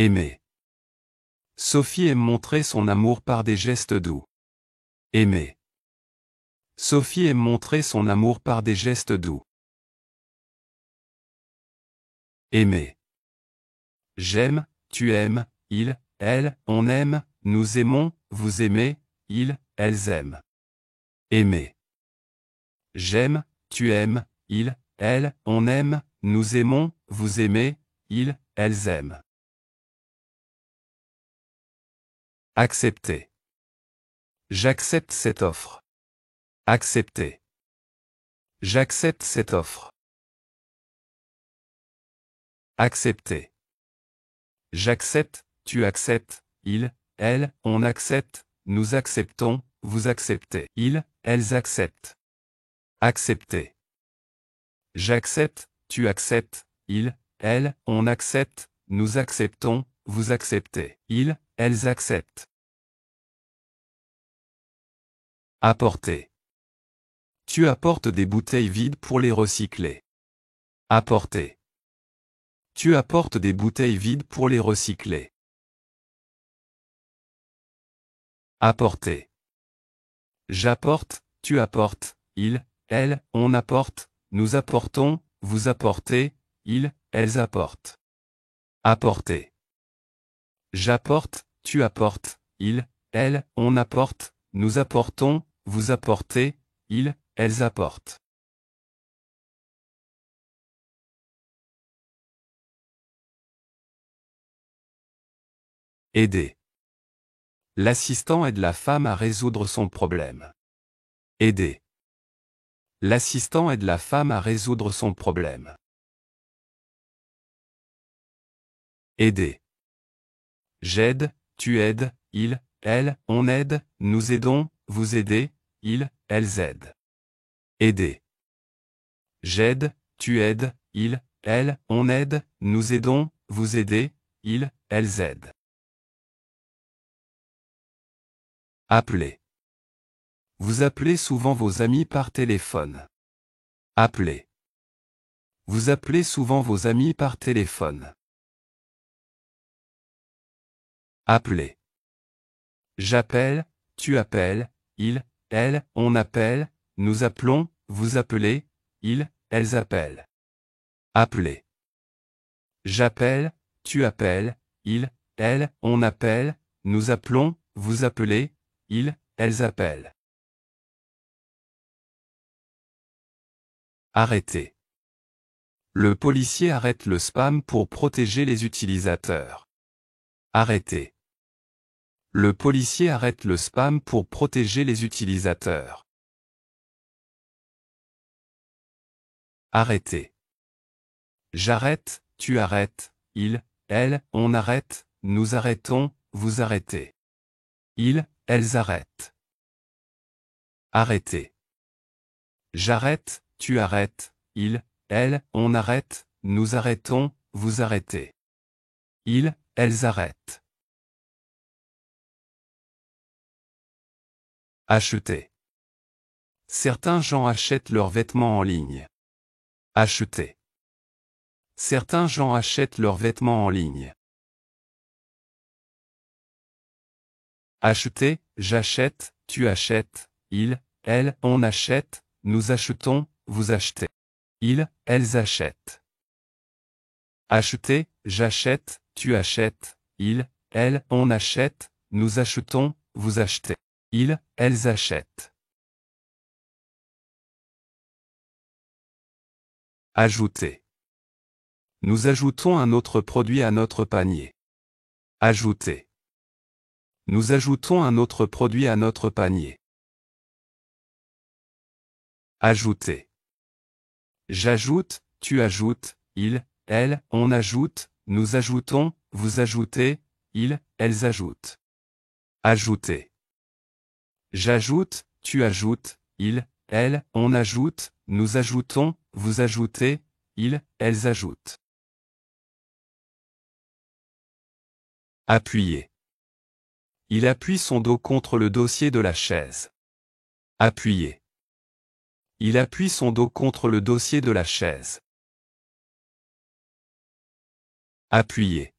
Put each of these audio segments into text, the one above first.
Aimer. Sophie aime montrer son amour par des gestes doux. Aimer. Sophie aime montrer son amour par des gestes doux. Aimer. J'aime, tu aimes, il, elle, on aime, nous aimons, vous aimez, ils, elles aiment. Aimer. J'aime, tu aimes, il, elle, on aime, nous aimons, vous aimez, ils, elles aiment. Accepter. J'accepte cette offre. Accepter. J'accepte cette offre. Accepter. J'accepte, tu acceptes, il, elle, on accepte, nous acceptons, vous acceptez, ils, elles acceptent. Accepter. J'accepte, tu acceptes, il, elle, on accepte, nous acceptons, vous acceptez, ils, elles acceptent. Apporter. Tu apportes des bouteilles vides pour les recycler. Apporter. Tu apportes des bouteilles vides pour les recycler. Apporter. J'apporte, tu apportes, il, elle, on apporte, nous apportons, vous apportez, ils, elles apportent. Apporter. J'apporte, tu apportes, il, elle, on apporte, nous apportons, vous apportez, ils, elles apportent. Aider. L'assistant aide la femme à résoudre son problème. Aider. L'assistant aide la femme à résoudre son problème. Aider. J'aide, tu aides, il, elle, on aide, nous aidons, vous aidez, ils, elles aident. Aider. J'aide, tu aides, il, elle, on aide, nous aidons, vous aidez, ils, elles aident. Appeler. Vous appelez souvent vos amis par téléphone. Appeler. Vous appelez souvent vos amis par téléphone. Appeler. J'appelle, tu appelles, il, elle, on appelle, nous appelons, vous appelez, ils, elles appellent. Appeler. J'appelle, tu appelles, il, elle, on appelle, nous appelons, vous appelez, ils, elles appellent. Arrêter. Le policier arrête le spam pour protéger les utilisateurs. Arrêter. Le policier arrête le spam pour protéger les utilisateurs. Arrêter. J'arrête, tu arrêtes, il, elle, on arrête, nous arrêtons, vous arrêtez. Ils, elles arrêtent. Arrêter. J'arrête, tu arrêtes, il, elle, on arrête, nous arrêtons, vous arrêtez. Ils, elles arrêtent. Acheter. Certains gens achètent leurs vêtements en ligne. Acheter. Certains gens achètent leurs vêtements en ligne. Acheter, j'achète, tu achètes, il, elle, on achète, nous achetons, vous achetez. Ils, elles achètent. Acheter, j'achète, tu achètes, il, elle, on achète, nous achetons, vous achetez. Ils, elles achètent. Ajouter. Nous ajoutons un autre produit à notre panier. Ajouter. Nous ajoutons un autre produit à notre panier. Ajouter. J'ajoute, tu ajoutes, il, elle, on ajoute, nous ajoutons, vous ajoutez, ils, elles ajoutent. Ajouter. J'ajoute, tu ajoutes, il, elle, on ajoute, nous ajoutons, vous ajoutez, ils, elles ajoutent. Appuyer. Il appuie son dos contre le dossier de la chaise. Appuyer. Il appuie son dos contre le dossier de la chaise. Appuyer.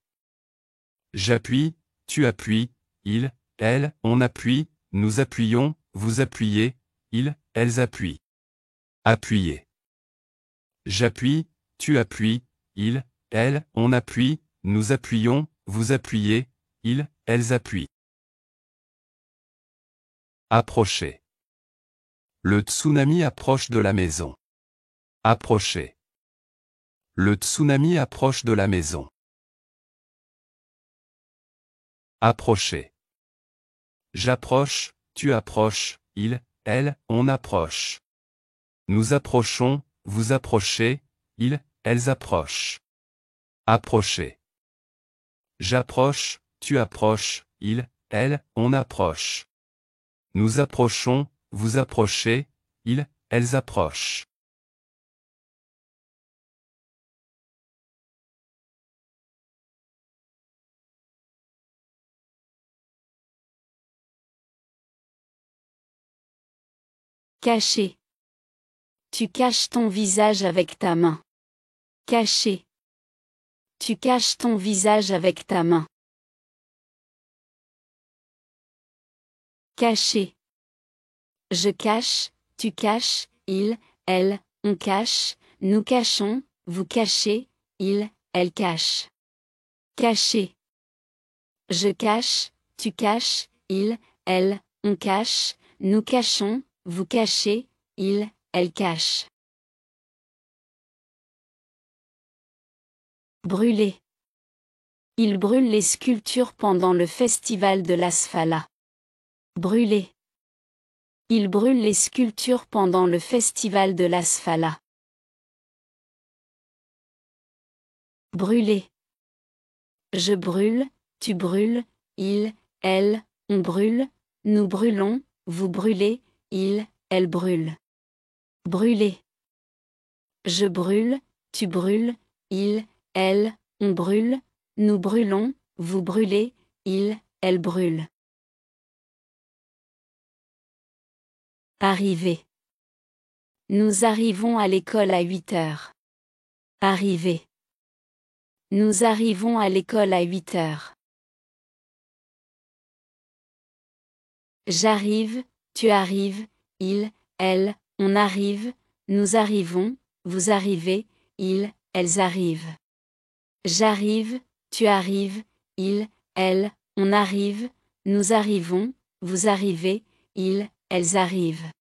J'appuie, tu appuies, il, elle, on appuie, nous appuyons, vous appuyez, ils, elles appuient. Appuyer. J'appuie, tu appuies, il, elle, on appuie, nous appuyons, vous appuyez, ils, elles appuient. Approcher. Le tsunami approche de la maison. Approcher. Le tsunami approche de la maison. Approcher. J'approche, tu approches, il, elle, on approche. Nous approchons, vous approchez, ils, elles approchent. Approcher. J'approche, tu approches, il, elle, on approche. Nous approchons, vous approchez, ils, elles approchent. Cacher. Tu caches ton visage avec ta main. Cacher. Tu caches ton visage avec ta main. Cacher. Je cache, tu caches, il, elle, on cache, nous cachons, vous cachez, il, elle cache. Cacher. Je cache, tu caches, il, elle, on cache, nous cachons, vous cachez, il, elle cache. Brûler. Il brûle les sculptures pendant le festival de l'Asfala. Brûler. Il brûle les sculptures pendant le festival de l'Asfala. Brûler. Je brûle, tu brûles, il, elle, on brûle, nous brûlons, vous brûlez, il, elle brûle. Brûler. Je brûle, tu brûles, il, elle, on brûle, nous brûlons, vous brûlez, il, elle brûle. Arriver. Nous arrivons à l'école à 8 heures. Arriver. Nous arrivons à l'école à 8 heures. J'arrive, tu arrives, il, elle, on arrive, nous arrivons, vous arrivez, ils, elles arrivent. J'arrive, tu arrives, il, elle, on arrive, nous arrivons, vous arrivez, ils, elles arrivent.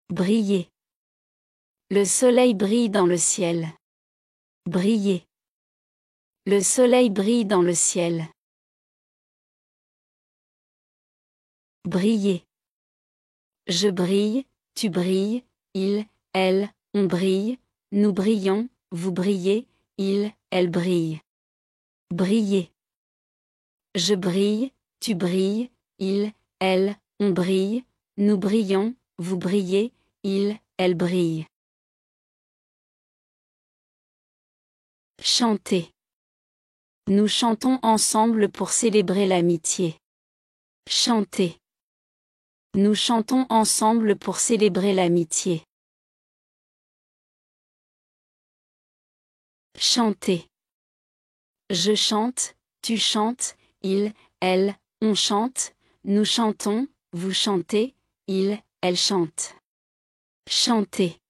Briller. Le soleil brille dans le ciel. Briller. Le soleil brille dans le ciel. Briller. Je brille, tu brilles, il, elle, on brille, nous brillons, vous brillez, il, elle brille. Briller. Je brille, tu brilles, il, elle, on brille, nous brillons, vous brillez, il, elle brille. Chanter. Nous chantons ensemble pour célébrer l'amitié. Chanter. Nous chantons ensemble pour célébrer l'amitié. Chanter. Je chante, tu chantes, il, elle, on chante, nous chantons, vous chantez, il, elle chante. Chanter.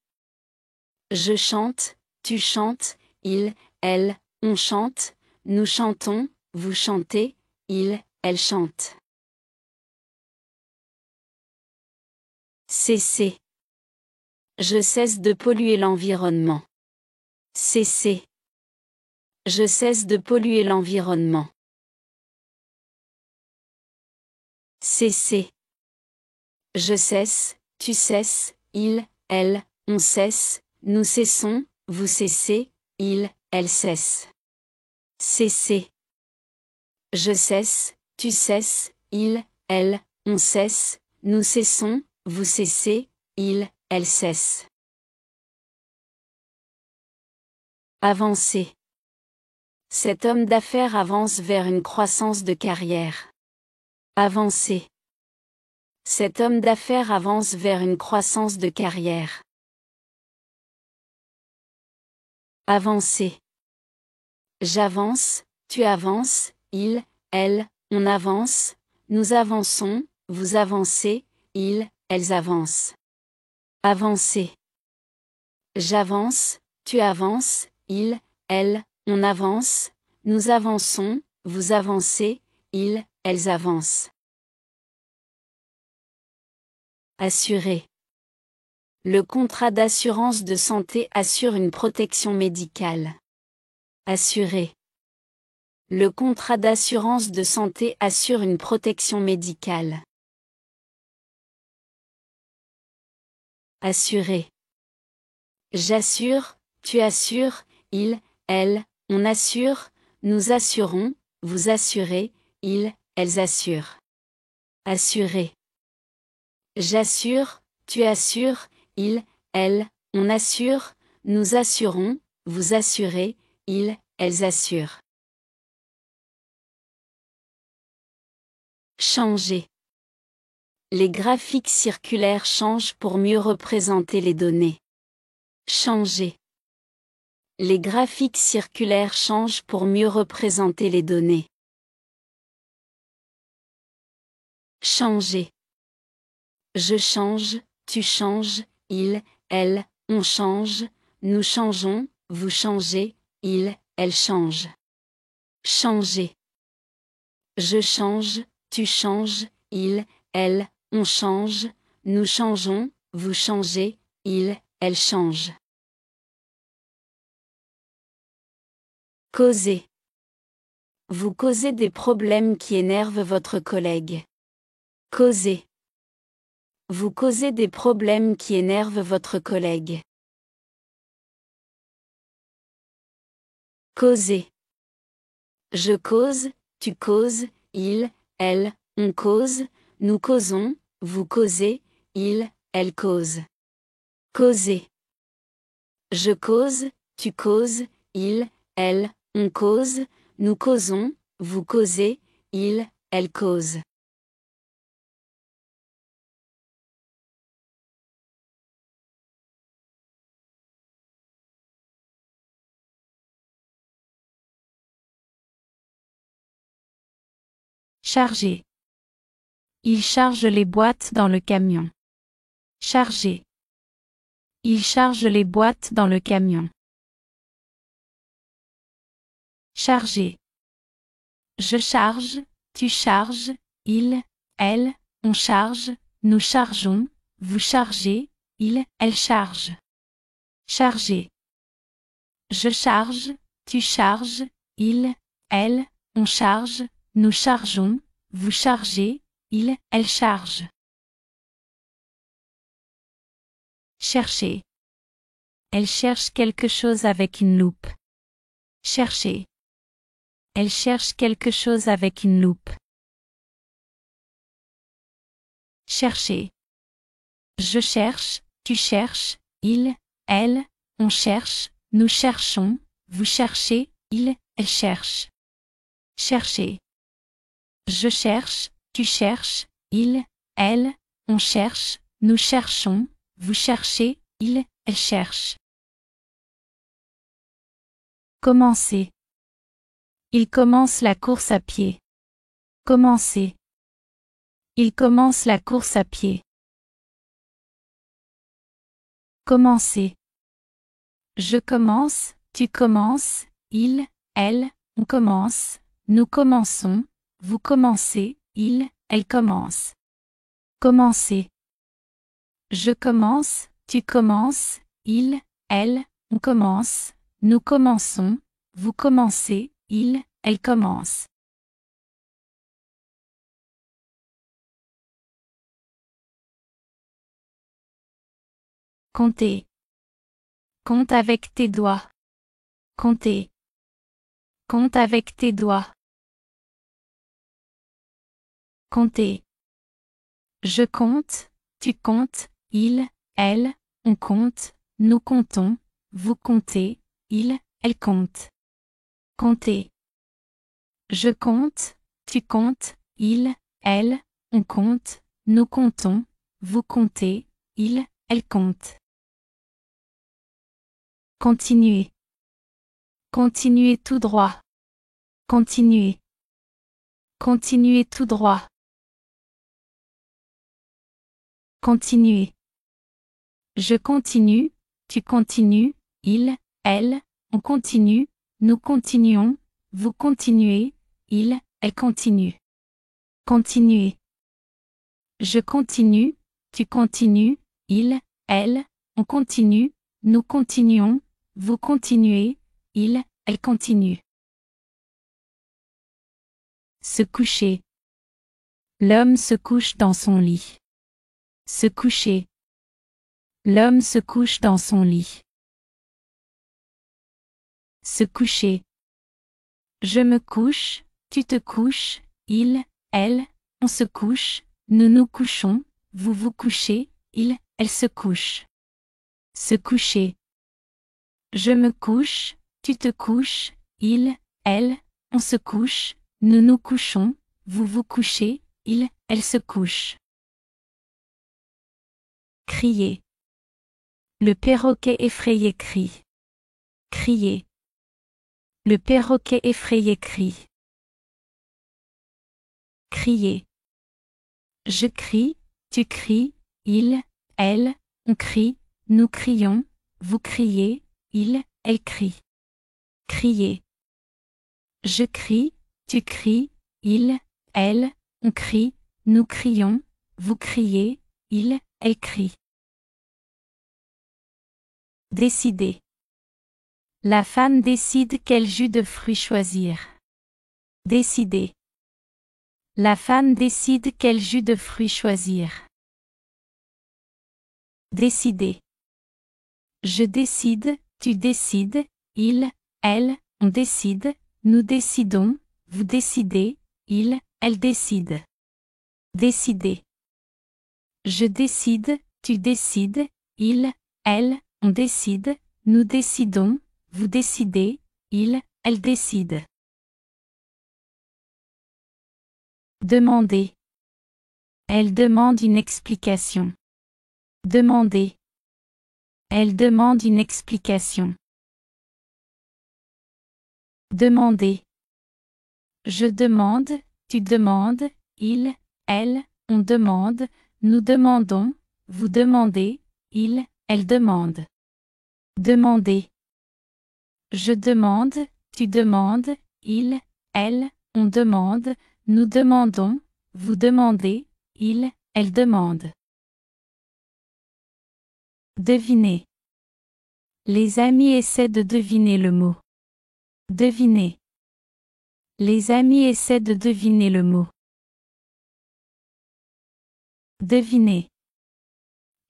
Je chante, tu chantes, il, elle, on chante, nous chantons, vous chantez, il, elle chante. Cesser. Je cesse de polluer l'environnement. Cesser. Je cesse de polluer l'environnement. Cesser. Je cesse, tu cesses, il, elle, on cesse, nous cessons, vous cessez, il, elle cesse. Cesser. Je cesse, tu cesses, il, elle, on cesse, nous cessons, vous cessez, il, elle cesse. Avancer. Cet homme d'affaires avance vers une croissance de carrière. Avancer. Cet homme d'affaires avance vers une croissance de carrière. Avancer. J'avance, tu avances, il, elle, on avance, nous avançons, vous avancez, ils, elles avancent. Avancer. J'avance, tu avances, il, elle, on avance, nous avançons, vous avancez, ils, elles avancent. Assurer. Le contrat d'assurance de santé assure une protection médicale. Assurer. Le contrat d'assurance de santé assure une protection médicale. Assurer. J'assure, tu assures, il, elle, on assure, nous assurons, vous assurez, ils, elles assurent. Assurer. J'assure, tu assures, il, elle, on assure, nous assurons, vous assurez, ils, elles assurent. Changer. Les graphiques circulaires changent pour mieux représenter les données. Changer. Les graphiques circulaires changent pour mieux représenter les données. Changer. Je change, tu changes, il, elle, on change, nous changeons, vous changez, il, elle change. Changer. Je change, tu changes, il, elle, on change, nous changeons, vous changez, il, elle change. Causer. Vous causez des problèmes qui énervent votre collègue. Causer. Vous causez des problèmes qui énervent votre collègue. Causer. Je cause, tu causes, il, elle, on cause, nous causons, vous causez, il, elle cause. Causer. Je cause, tu causes, il, elle, on cause, nous causons, vous causez, il, elle cause. Charger. Il charge les boîtes dans le camion. Charger. Il charge les boîtes dans le camion. Charger. Je charge, tu charges, il, elle, on charge, nous chargeons, vous chargez, il, elle charge. Charger. Je charge, tu charges, il, elle, on charge, nous chargeons, vous chargez, il, elle charge. Chercher. Elle cherche quelque chose avec une loupe. Chercher. Elle cherche quelque chose avec une loupe. Chercher. Je cherche, tu cherches, il, elle, on cherche, nous cherchons, vous cherchez, il, elle cherche. Chercher. Je cherche, tu cherches, il, elle, on cherche, nous cherchons, vous cherchez, il, elle cherche. Commencer. Il commence la course à pied. Commencer. Il commence la course à pied. Commencer. Je commence, tu commences, il, elle, on commence, nous commençons, vous commencez, il, elle commence. Commencer. Je commence, tu commences, il, elle, on commence, nous commençons, vous commencez, il, elle commence. Compter. Compte avec tes doigts. Compter. Compte avec tes doigts. Compter. Je compte, tu comptes, il, elle, on compte, nous comptons, vous comptez, il, elle compte. Compter. Je compte, tu comptes, il, elle, on compte, nous comptons, vous comptez, il, elle compte. Continuez. Continuez tout droit. Continuez. Continuez tout droit. Continuez. Je continue, tu continues, il, elle, on continue, nous continuons, vous continuez, il, elle continue. Continuez. Je continue, tu continues, il, elle, on continue, nous continuons, vous continuez, il, elle continue. Se coucher. L'homme se couche dans son lit. Se coucher. L'homme se couche dans son lit. Se coucher. Je me couche, tu te couches, il, elle, on se couche, nous nous couchons, vous vous couchez, il, elle se couche. Se coucher. Je me couche, tu te couches, il, elle, on se couche, nous nous couchons, vous vous couchez, il, elle se couche. Crier. Le perroquet effrayé crie. Crier. Le perroquet effrayé crie. Crier. Je crie, tu cries, il, elle, on crie, nous crions, vous criez, il, elle crie. Crier. Je crie, tu cries, il, elle, on crie, nous crions, vous criez, il, elle crie. Décider. La femme décide quel jus de fruits choisir. Décider. La femme décide quel jus de fruits choisir. Décider. Je décide, tu décides, il, elle, on décide, nous décidons, vous décidez, il, elle décide. Décider. Je décide, tu décides, il, elle, on décide, nous décidons, vous décidez, il, elle décide. Demander. Elle demande une explication. Demander. Elle demande une explication. Demander. Je demande, tu demandes, il, elle, on demande, nous demandons, vous demandez, il, elle demande. Demander. Je demande, tu demandes, il, elle, on demande, nous demandons, vous demandez, il, elle demande. Deviner. Les amis essaient de deviner le mot. Deviner. Les amis essaient de deviner le mot. Deviner.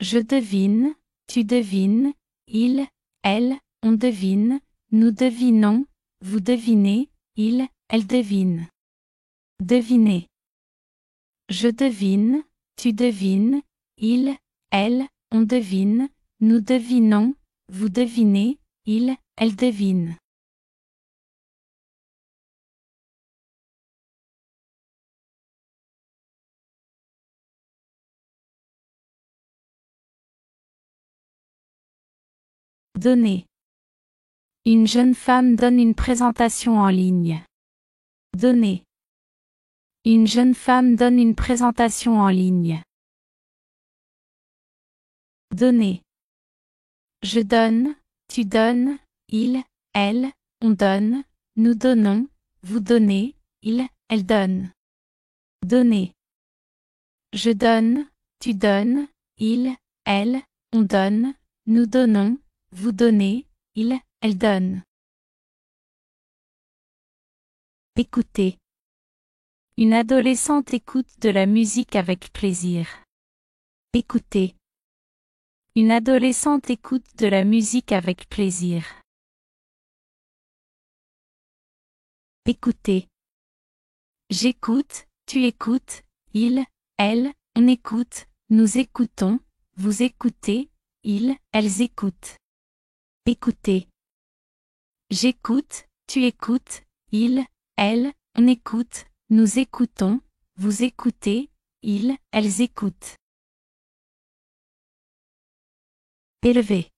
Je devine, tu devines, il, elle, on devine, nous devinons, vous devinez, il, elle devine. Deviner. Je devine, tu devines, il, elle, on devine, nous devinons, vous devinez, il, elle devine. Donner. Une jeune femme donne une présentation en ligne. Donner. Une jeune femme donne une présentation en ligne. Donner. Je donne, tu donnes, il, elle, on donne, nous donnons, vous donnez, il, elle donne. Donner. Je donne, tu donnes, il, elle, on donne, nous donnons, vous donnez, il, elle donne. Écouter. Une adolescente écoute de la musique avec plaisir. Écouter. Une adolescente écoute de la musique avec plaisir. Écouter. J'écoute, tu écoutes, il, elle, on écoute, nous écoutons, vous écoutez, ils, elles écoutent. Écouter. J'écoute, tu écoutes, il, elle, on écoute, nous écoutons, vous écoutez, ils, elles écoutent. Élever.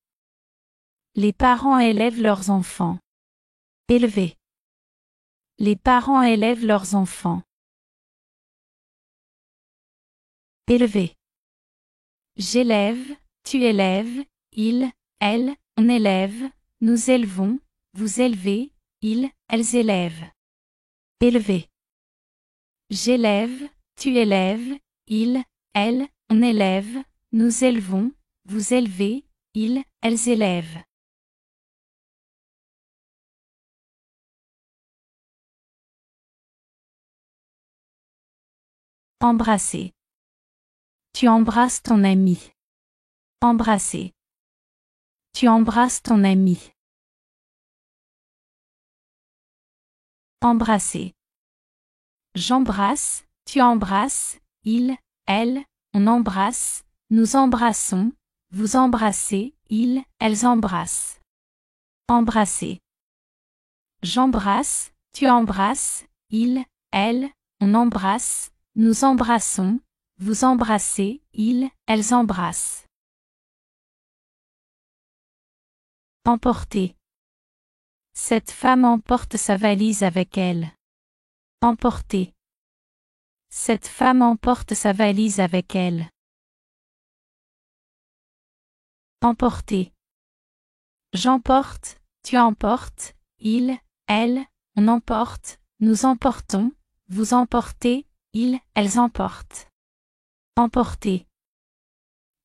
Les parents élèvent leurs enfants. Élever. Les parents élèvent leurs enfants. Élever. J'élève, tu élèves, il, elle, on élève, nous élevons, vous élevez, ils, elles élèvent. Élever. J'élève, tu élèves, il, elle, on élève, nous élevons, vous élevez, ils, elles élèvent. Embrasser. Tu embrasses ton ami. Embrasser. Tu embrasses ton ami. Embrasser. J'embrasse, tu embrasses, il, elle, on embrasse, nous embrassons, vous embrassez, ils, elles embrassent. Embrasser. J'embrasse, tu embrasses, il, elle, on embrasse, nous embrassons, vous embrassez, ils, elles embrassent. Emporter. Cette femme emporte sa valise avec elle. Emporter. Cette femme emporte sa valise avec elle. Emporter. J'emporte, tu emportes, il, elle, on emporte, nous emportons, vous emportez, ils, elles emportent. Emporter.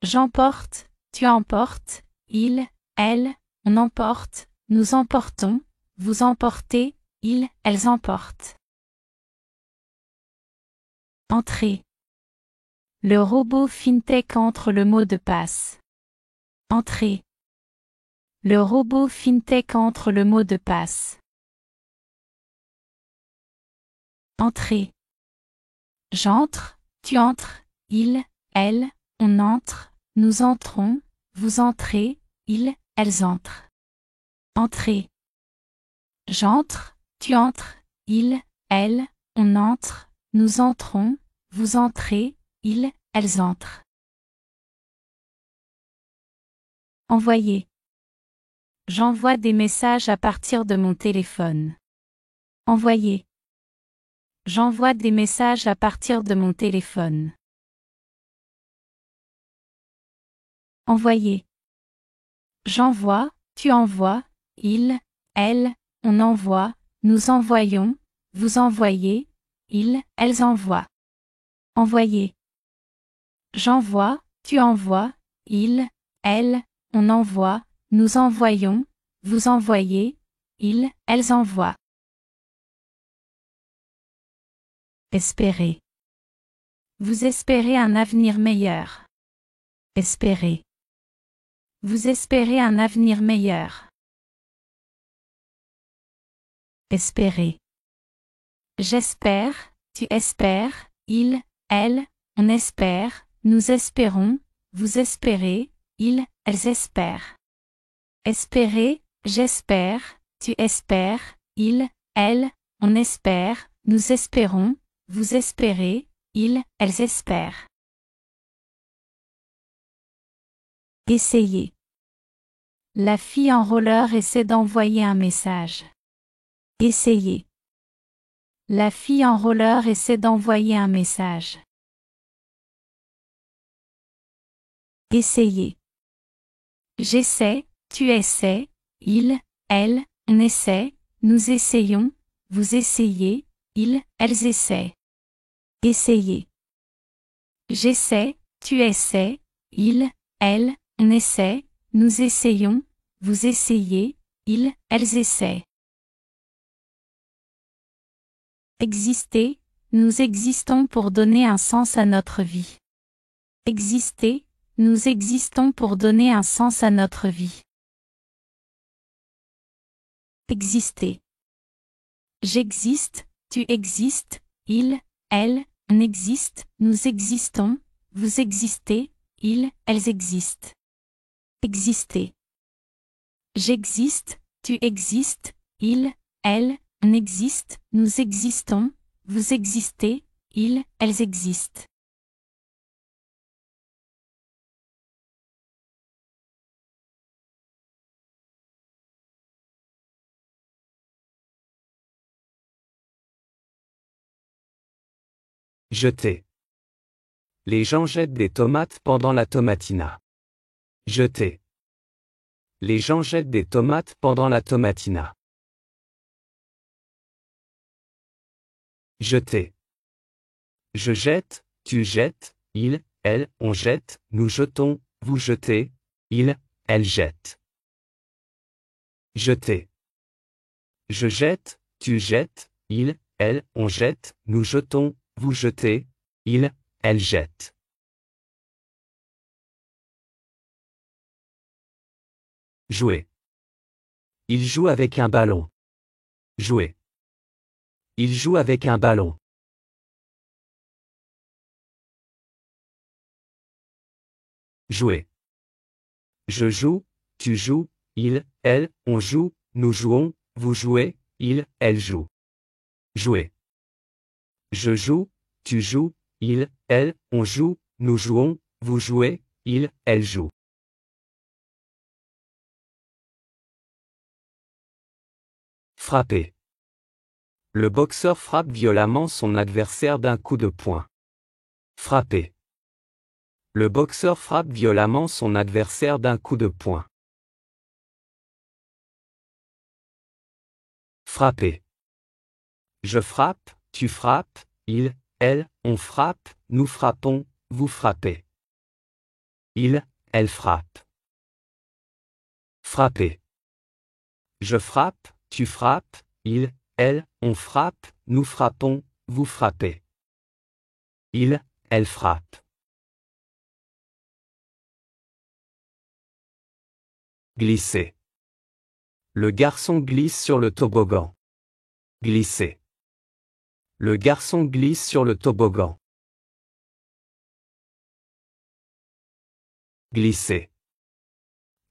J'emporte, tu emportes, il, elle, on emporte, nous emportons, vous emportez, ils, elles emportent. Entrer. Le robot FinTech entre le mot de passe. Entrer. Le robot FinTech entre le mot de passe. Entrer. J'entre, tu entres, il, elle, on entre, nous entrons, vous entrez, ils, elles entrent. Entrer. J'entre, tu entres, il, elle, on entre, nous entrons, vous entrez, ils, elles entrent. Envoyer. J'envoie des messages à partir de mon téléphone. Envoyer. J'envoie des messages à partir de mon téléphone. Envoyer. J'envoie, tu envoies, il, elle, on envoie, nous envoyons, vous envoyez, ils, elles envoient. Envoyer. J'envoie, tu envoies, il, elle, on envoie, nous envoyons, vous envoyez, ils, elles envoient. Espérer. Vous espérez un avenir meilleur. Espérer. Vous espérez un avenir meilleur. Espérer. J'espère, tu espères, il, elle, on espère, nous espérons, vous espérez, ils, elles espèrent. Espérer, j'espère, tu espères, il, elle, on espère, nous espérons, vous espérez, ils, elles espèrent. Essayer. La fille en roller essaie d'envoyer un message. Essayer. La fille en roller essaie d'envoyer un message. Essayer. J'essaie, tu essaies, il, elle, on essaie, nous essayons, vous essayez, ils, elles essaient. Essayer. J'essaie, tu essaies, il, elle, on essaie, nous essayons, vous essayez, ils, elles essaient. Exister, nous existons pour donner un sens à notre vie. Exister, nous existons pour donner un sens à notre vie. Exister. J'existe, tu existes, il, elle, on existe, nous existons, vous existez, ils, elles existent. Exister. J'existe, tu existes, il, elle, on existe, nous existons, vous existez, ils, elles existent. Jeter. Les gens jettent des tomates pendant la tomatina. Jeter. Les gens jettent des tomates pendant la tomatina. Jeter. Je jette, tu jettes, il, elle, on jette, nous jetons, vous jetez, il, elle jette. Jeter. Je jette, tu jettes, il, elle, on jette, nous jetons, vous jetez, il, elle jette. Jouer. Il joue avec un ballon. Jouer. Il joue avec un ballon. Jouer. Je joue, tu joues, il, elle, on joue, nous jouons, vous jouez, il, elle joue. Jouer. Je joue, tu joues, il, elle, on joue, nous jouons, vous jouez, il, elle joue. Frapper. Le boxeur frappe violemment son adversaire d'un coup de poing. Frapper. Le boxeur frappe violemment son adversaire d'un coup de poing. Frapper. Je frappe, tu frappes, il, elle, on frappe, nous frappons, vous frappez. Il, elle frappe. Frapper. Je frappe, tu frappes, il, elle, on frappe, nous frappons, vous frappez. Il, elle frappe. Glisser. Le garçon glisse sur le toboggan. Glisser. Le garçon glisse sur le toboggan. Glisser.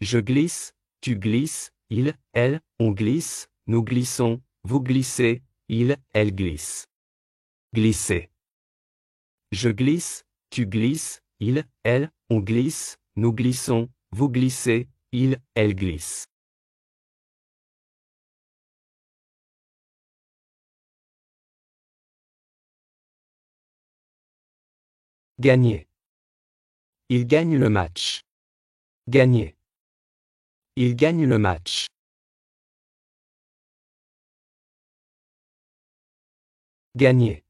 Je glisse, tu glisses, il, elle, on glisse, nous glissons, vous glissez, il, elle glisse. Glisser. Je glisse, tu glisses, il, elle, on glisse, nous glissons, vous glissez, il, elle glisse. Gagner. Il gagne le match. Gagner. Il gagne le match. Gagner.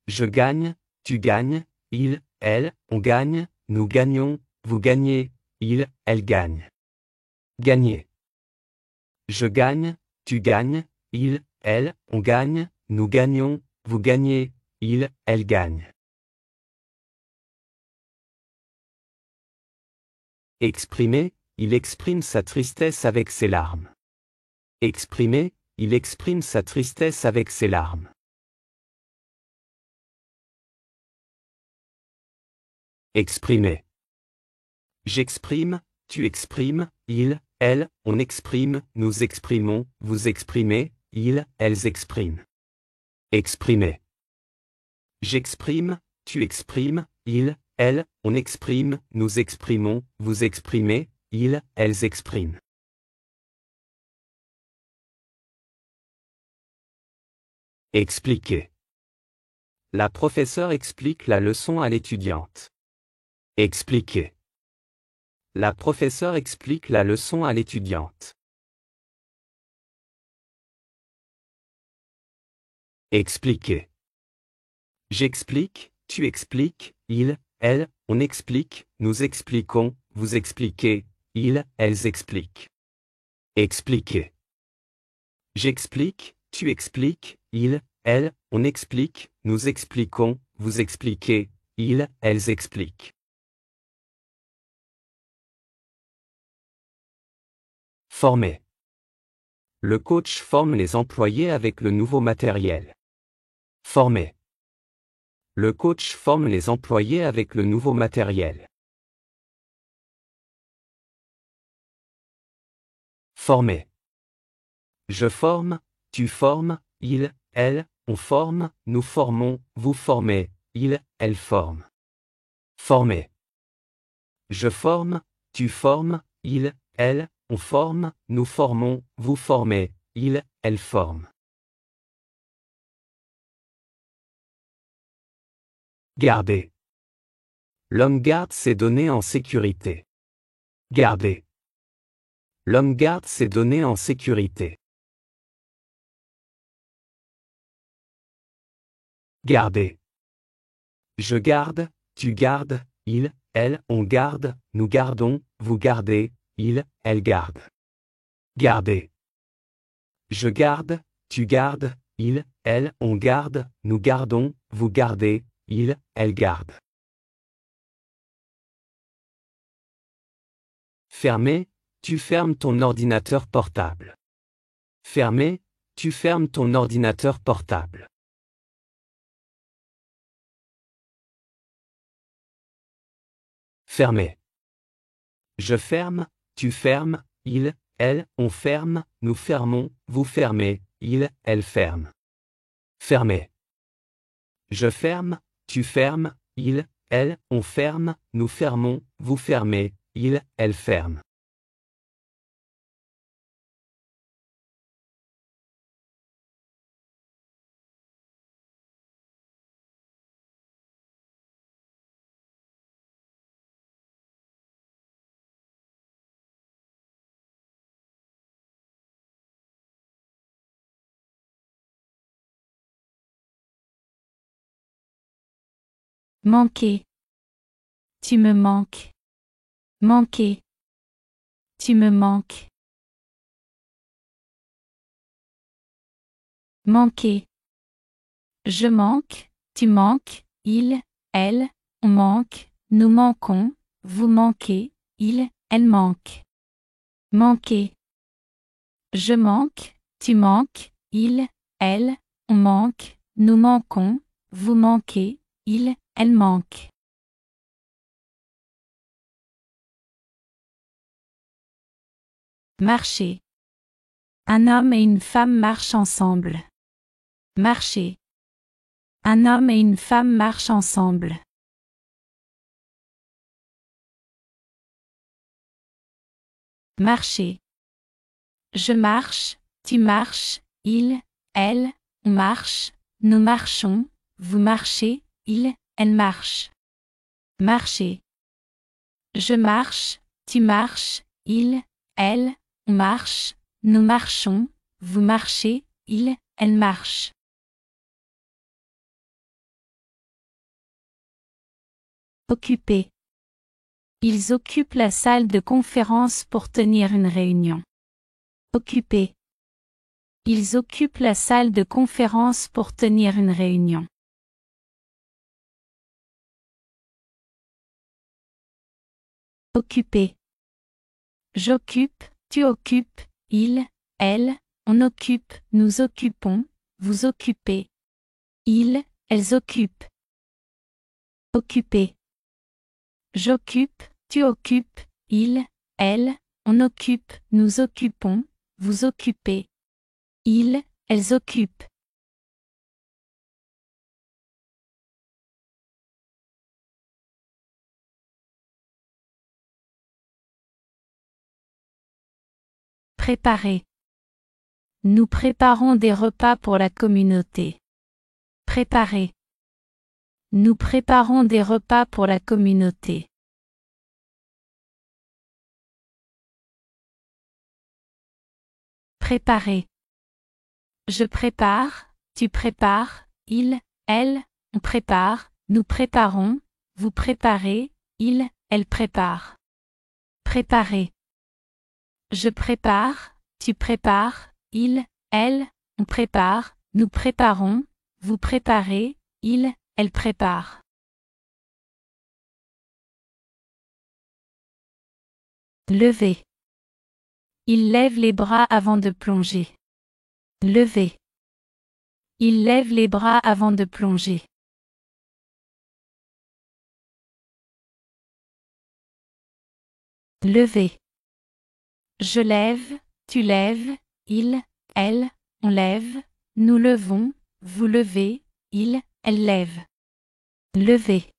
Je gagne, tu gagnes, il, elle, on gagne, nous gagnons, vous gagnez, il, elle gagne. Gagner. Je gagne, tu gagnes, il, elle, on gagne, nous gagnons, vous gagnez, il, elle gagne. Exprimer, il exprime sa tristesse avec ses larmes. Exprimer, il exprime sa tristesse avec ses larmes. Exprimer. J'exprime, tu exprimes, il, elle, on exprime, nous exprimons, vous exprimez, ils, elles expriment. Exprimer. J'exprime, tu exprimes, il, elle, on exprime, nous exprimons, vous exprimez, ils, elles expriment. Expliquer. La professeure explique la leçon à l'étudiante. Expliquer. La professeure explique la leçon à l'étudiante. Expliquer. J'explique, tu expliques, il, elle, on explique, nous expliquons, vous expliquez, ils, elles expliquent. Expliquer. J'explique, tu expliques, il, elle, on explique, nous expliquons, vous expliquez, ils, elles expliquent. Former. Le coach forme les employés avec le nouveau matériel. Former. Le coach forme les employés avec le nouveau matériel. Former. Je forme, tu formes, il, elle, on forme, nous formons, vous formez, il, elle forme. Former. Je forme, tu formes, il, elle, on forme, nous formons, vous formez, il, elle forme. Garder. L'homme garde ses données en sécurité. Garder. L'homme garde ses données en sécurité. Garder. Je garde, tu gardes, il, elle, on garde, nous gardons, vous gardez, il, elle garde. Garder. Je garde, tu gardes, il, elle, on garde, nous gardons, vous gardez, il, elle garde. Fermer, tu fermes ton ordinateur portable. Fermer, tu fermes ton ordinateur portable. Fermer. Je ferme, tu fermes, il, elle, on ferme, nous fermons, vous fermez, il, elle ferme. Fermer. Je ferme, tu fermes, il, elle, on ferme, nous fermons, vous fermez, il, elle ferme. Manquer. Tu me manques. Manquer. Tu me manques. Manquer. Je manque, tu manques, il, elle, on manque, nous manquons, vous manquez, il, elle manque. Manquer. Je manque, tu manques, il, elle, on manque, nous manquons, vous manquez, il, elle manque. Marcher. Un homme et une femme marchent ensemble. Marcher. Un homme et une femme marchent ensemble. Marcher. Je marche, tu marches, il, elle, on marche, nous marchons, vous marchez, il, elle marche. Marcher. Je marche, tu marches, il, elle, on marche, nous marchons, vous marchez, il, elle marche. Occuper. Ils occupent la salle de conférence pour tenir une réunion. Occuper. Ils occupent la salle de conférence pour tenir une réunion. Occuper. J'occupe, tu occupes, il, elle, on occupe, nous occupons, vous occupez. Ils, elles occupent. Occuper. J'occupe, tu occupes, il, elle, on occupe, nous occupons, vous occupez. Ils, elles occupent. Préparer. Nous préparons des repas pour la communauté. Préparer. Nous préparons des repas pour la communauté. Préparer. Je prépare, tu prépares, il, elle, on prépare, nous préparons, vous préparez, il, elle prépare. Préparer. Je prépare, tu prépares, il, elle, on prépare, nous préparons, vous préparez, il, elle prépare. Lever. Il lève les bras avant de plonger. Lever. Il lève les bras avant de plonger. Lever. Je lève, tu lèves, il, elle, on lève, nous levons, vous levez, il, elle lève. Lever.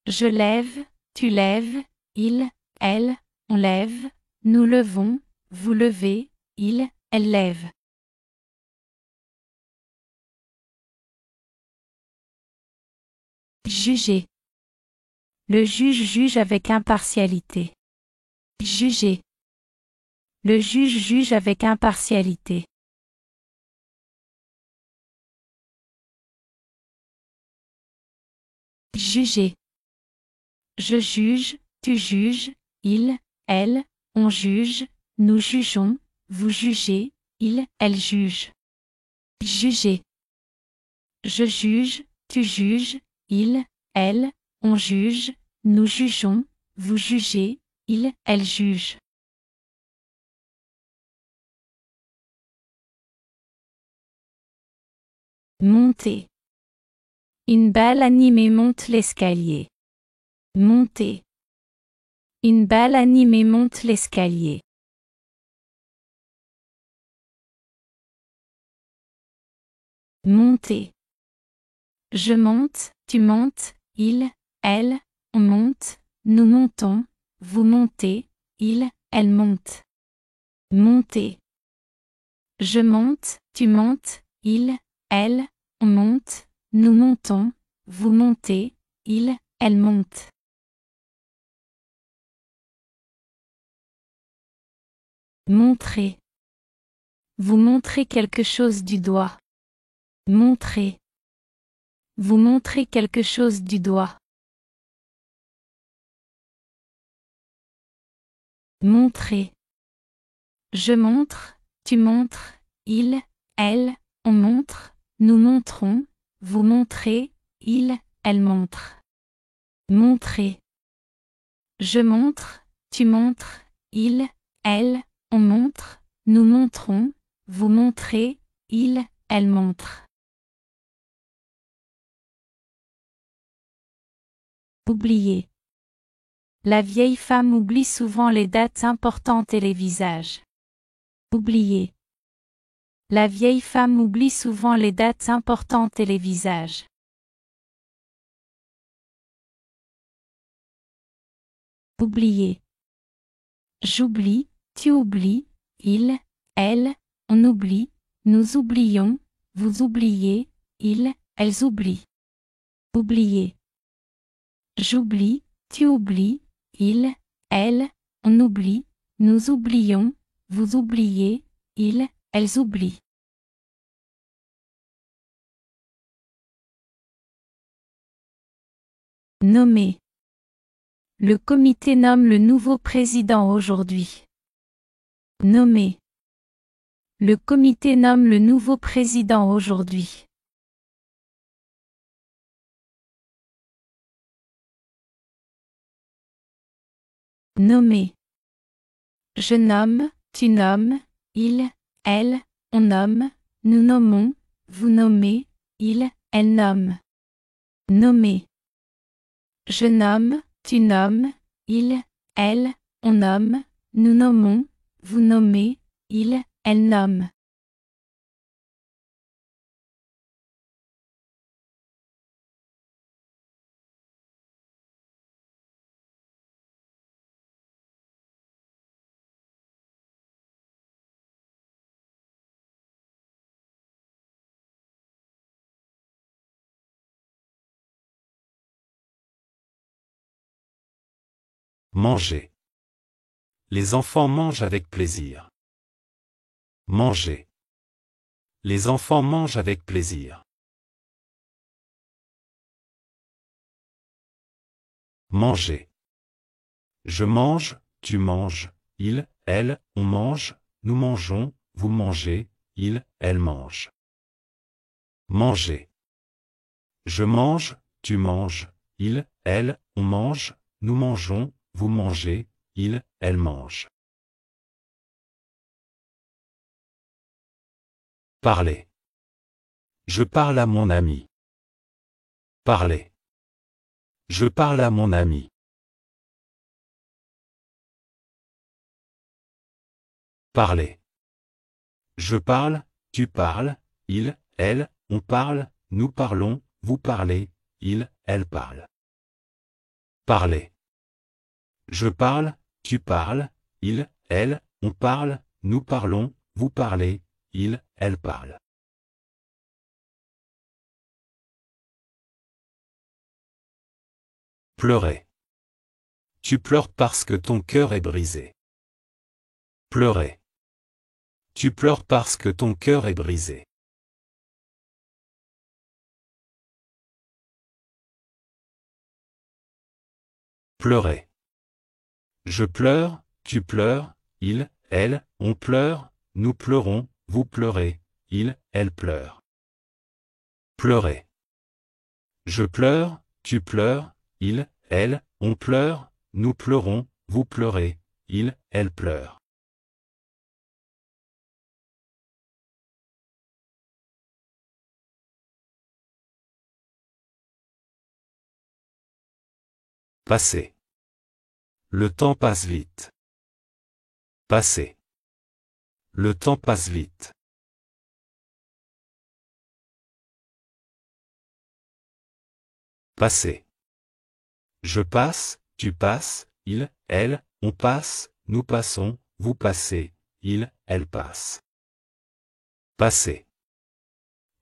Je lève, tu lèves, il, elle, on lève, nous levons, vous levez, il, elle lève. Juger. Le juge juge avec impartialité. Juger. Le juge juge avec impartialité. Juger. Je juge, tu juges, il, elle, on juge, nous jugeons, vous jugez, il, elle juge. Juger. Je juge, tu juges, il, elle, on juge, nous jugeons, vous jugez, il, elle juge. Monter. Une balle animée monte l'escalier. Monter. Une balle animée monte l'escalier. Monter. Je monte, tu montes, il, elle, on monte, nous montons, vous montez, il, elle monte. Monter. Je monte, tu montes, il, elle, on monte, nous montons, vous montez, il, elle monte. Montrer. Vous montrez quelque chose du doigt. Montrer. Vous montrez quelque chose du doigt. Montrer. Je montre, tu montres, il, elle, on montre, nous montrons, vous montrez, il, elle montre. Montrer. Je montre, tu montres, il, elle, on montre, nous montrons, vous montrez, il, elle montre. Oublier. La vieille femme oublie souvent les dates importantes et les visages. Oublier. La vieille femme oublie souvent les dates importantes et les visages. Oublier. J'oublie, tu oublies, il, elle, on oublie, nous oublions, vous oubliez, ils, elles oublient. Oublier. J'oublie, tu oublies, il, elle, on oublie, nous oublions, vous oubliez, ils, elles oublient. Nommer. Le comité nomme le nouveau président aujourd'hui. Nommer. Le comité nomme le nouveau président aujourd'hui. Nommer. Je nomme, tu nommes, il, elle, on nomme, nous nommons, vous nommez, il, elle nomme. Nommer. Je nomme, tu nommes, il, elle, on nomme, nous nommons, vous nommez, il, elle nomme. Manger. Les enfants mangent avec plaisir. Manger. Les enfants mangent avec plaisir. Manger. Je mange, tu manges, il, elle, on mange, nous mangeons, vous mangez, il, elle mange. Manger. Je mange, tu manges, il, elle, on mange, nous mangeons, vous mangez, il, elle mange. Parler. Je parle à mon ami. Parler. Je parle à mon ami. Parler. Je parle, tu parles, il, elle, on parle, nous parlons, vous parlez, il, elle parle. Parler. Je parle, tu parles, il, elle, on parle, nous parlons, vous parlez, il, elle parle. Pleurer. Tu pleures parce que ton cœur est brisé. Pleurer. Tu pleures parce que ton cœur est brisé. Pleurer. Je pleure, tu pleures, il, elle, on pleure, nous pleurons, vous pleurez, il, elle pleure. Pleurer. Je pleure, tu pleures, il, elle, on pleure, nous pleurons, vous pleurez, il, elle pleure. Passer. Le temps passe vite. Passer. Le temps passe vite. Passer. Je passe, tu passes, il, elle, on passe, nous passons, vous passez, il, elle passe. Passer.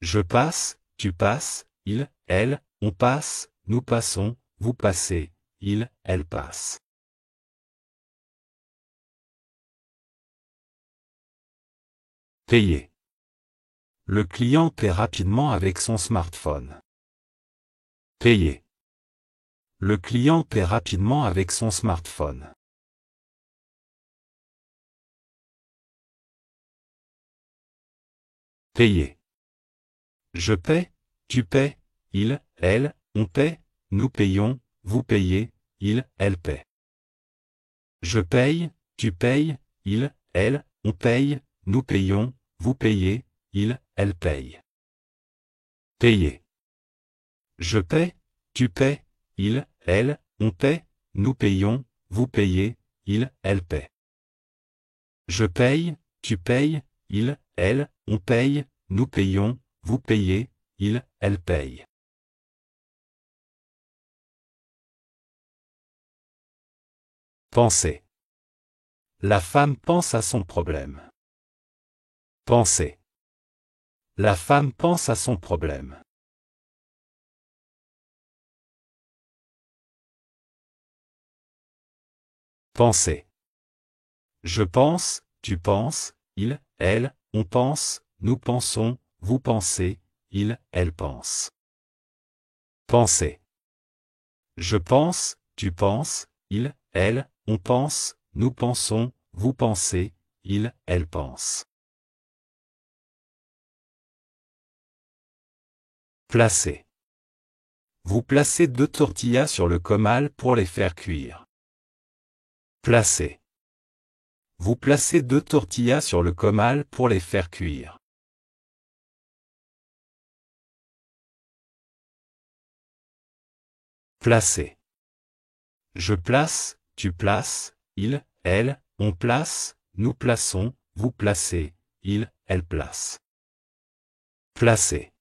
Je passe, tu passes, il, elle, on passe, nous passons, vous passez, il, elle passe. Payer. Le client paie rapidement avec son smartphone. Payer. Le client paie rapidement avec son smartphone. Payer. Je paie, tu paies, il, elle, on paie, nous payons, vous payez, il, elle paie. Je paye, tu payes, il, elle, on paye, nous payons, vous payez, il, elle paye. Payer. Je paie, tu paies, il, elle, on paie, nous payons, vous payez, il, elle paie. Je paye, tu payes, il, elle, on paye, nous payons, vous payez, il, elle paye. Penser. La femme pense à son problème. Penser. La femme pense à son problème. Penser. Je pense, tu penses, il, elle, on pense, nous pensons, vous pensez, il, elle pense. Penser. Je pense, tu penses, il, elle, on pense, nous pensons, vous pensez, il, elle pense. Placer. Vous placez 2 tortillas sur le comal pour les faire cuire. Placer. Vous placez 2 tortillas sur le comal pour les faire cuire. Placer. Je place, tu places, il, elle, on place, nous plaçons, vous placez, il, elle place. Placer.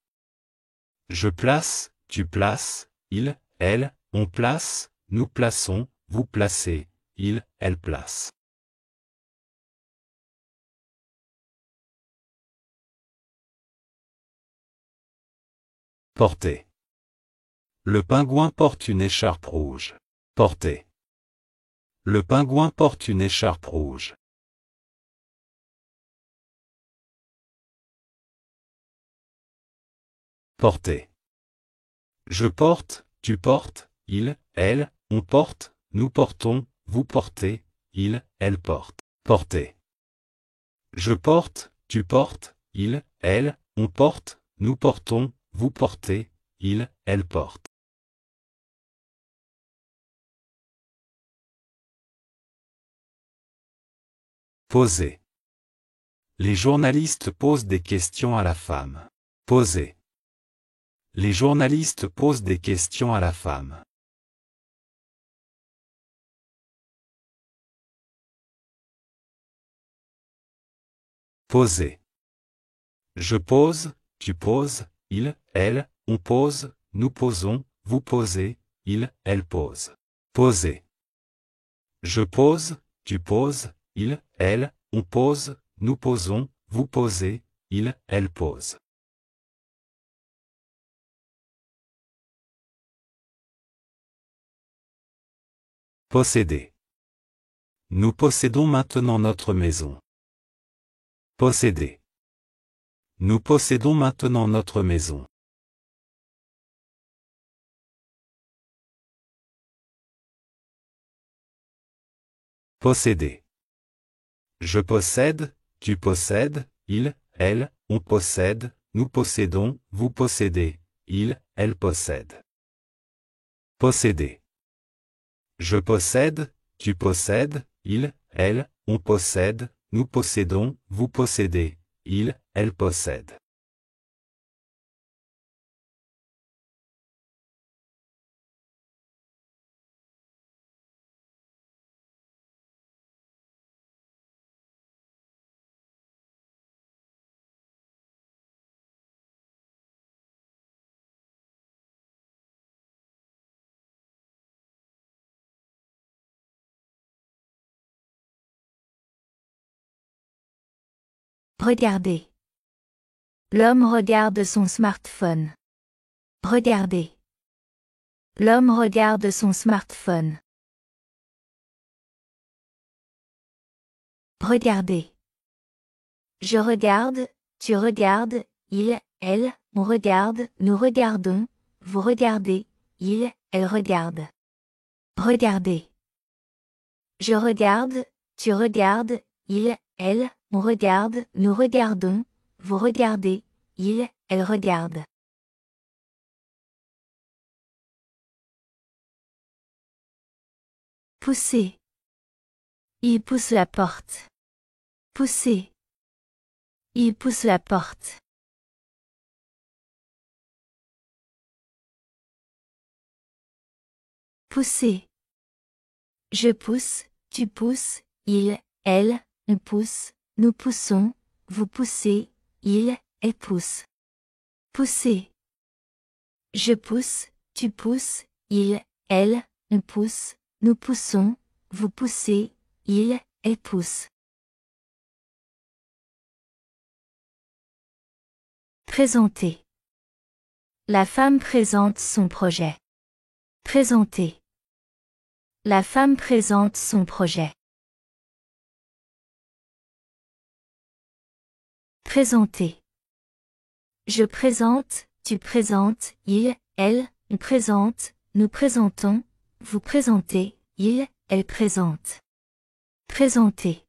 Je place, tu places, il, elle, on place, nous plaçons, vous placez, il, elle place. Porter. Le pingouin porte une écharpe rouge. Porter. Le pingouin porte une écharpe rouge. Porter. Je porte, tu portes, il, elle, on porte, nous portons, vous portez, il, elle porte. Porter. Je porte, tu portes, il, elle, on porte, nous portons, vous portez, il, elle porte. Poser. Les journalistes posent des questions à la femme. Poser. Les journalistes posent des questions à la femme. Poser. Je pose, tu poses, il, elle, on pose, nous posons, vous posez, il, elle pose. Poser. Je pose, tu poses, il, elle, on pose, nous posons, vous posez, il, elle pose. Posséder. Nous possédons maintenant notre maison. Posséder. Nous possédons maintenant notre maison. Posséder. Je possède, tu possèdes, il, elle, on possède, nous possédons, vous possédez, il, elle possède. Posséder. Je possède, tu possèdes, il, elle, on possède, nous possédons, vous possédez, il, elle possède. Regardez. L'homme regarde son smartphone. Regardez. L'homme regarde son smartphone. Regardez. Je regarde, tu regardes, il, elle, on regarde, nous regardons, vous regardez, il, elle regarde. Regardez. Je regarde, tu regardes, il, elle, on regarde, nous regardons, vous regardez, il, elle regarde. Poussez. Il pousse la porte. Poussez. Il pousse la porte. Poussez. Je pousse, tu pousses, il, elle, on pousse, nous poussons, vous poussez, il, elle pousse. Poussez. Je pousse, tu pousses, il, elle, on pousse, nous poussons, vous poussez, il, elle pousse. Présenter. La femme présente son projet. Présenter. La femme présente son projet. Présenter. Je présente, tu présentes, il, elle, on présente, nous présentons, vous présentez, il, elle présente. Présenter.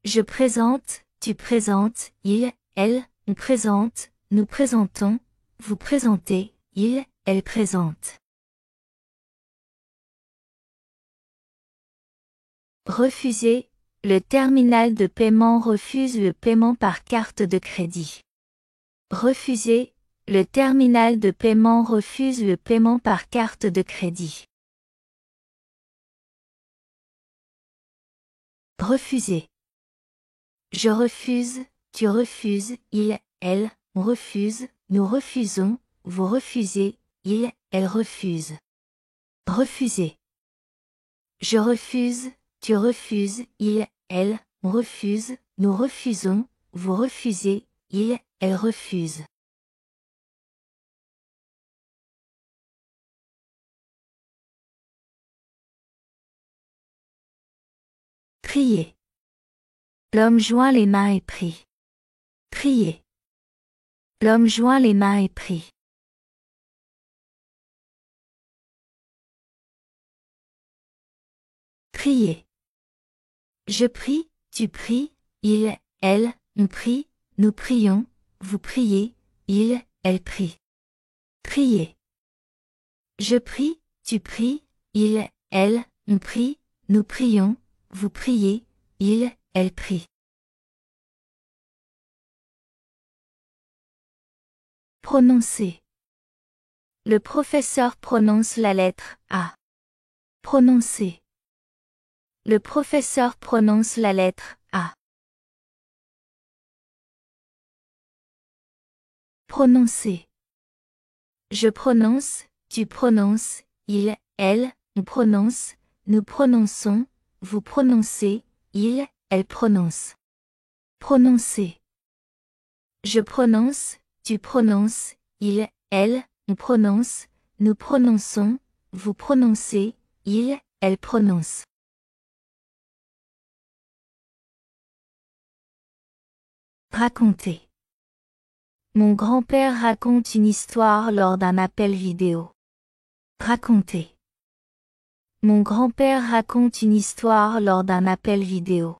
Je présente, tu présentes, il, elle, on présente, nous présentons, vous présentez, il, elle présente. Refuser. Le terminal de paiement refuse le paiement par carte de crédit. Refuser. Le terminal de paiement refuse le paiement par carte de crédit. Refuser. Je refuse, tu refuses, il, elle, on refuse, nous refusons, vous refusez, il, elle refuse. Refuser. Je refuse, tu refuses, il, elle, on refuse, nous refusons, vous refusez, il, elle refuse. Prier. L'homme joint les mains et prie. Prier. L'homme joint les mains et prie. Prier. Je prie, tu pries, il, elle, on prie, nous prions, vous priez, il, elle prie. Prier. Je prie, tu pries, il, elle, on prie, nous prions, vous priez, il, elle prie. Prononcer. Le professeur prononce la lettre A. Prononcer. Le professeur prononce la lettre A. Prononcer. Je prononce, tu prononces, il, elle, on prononce, nous prononçons, vous prononcez, il, elle prononce. Prononcer. Je prononce, tu prononces, il, elle, on prononce, nous prononçons, vous prononcez, il, elle prononce. Raconter. Mon grand-père raconte une histoire lors d'un appel vidéo. Raconter. Mon grand-père raconte une histoire lors d'un appel vidéo.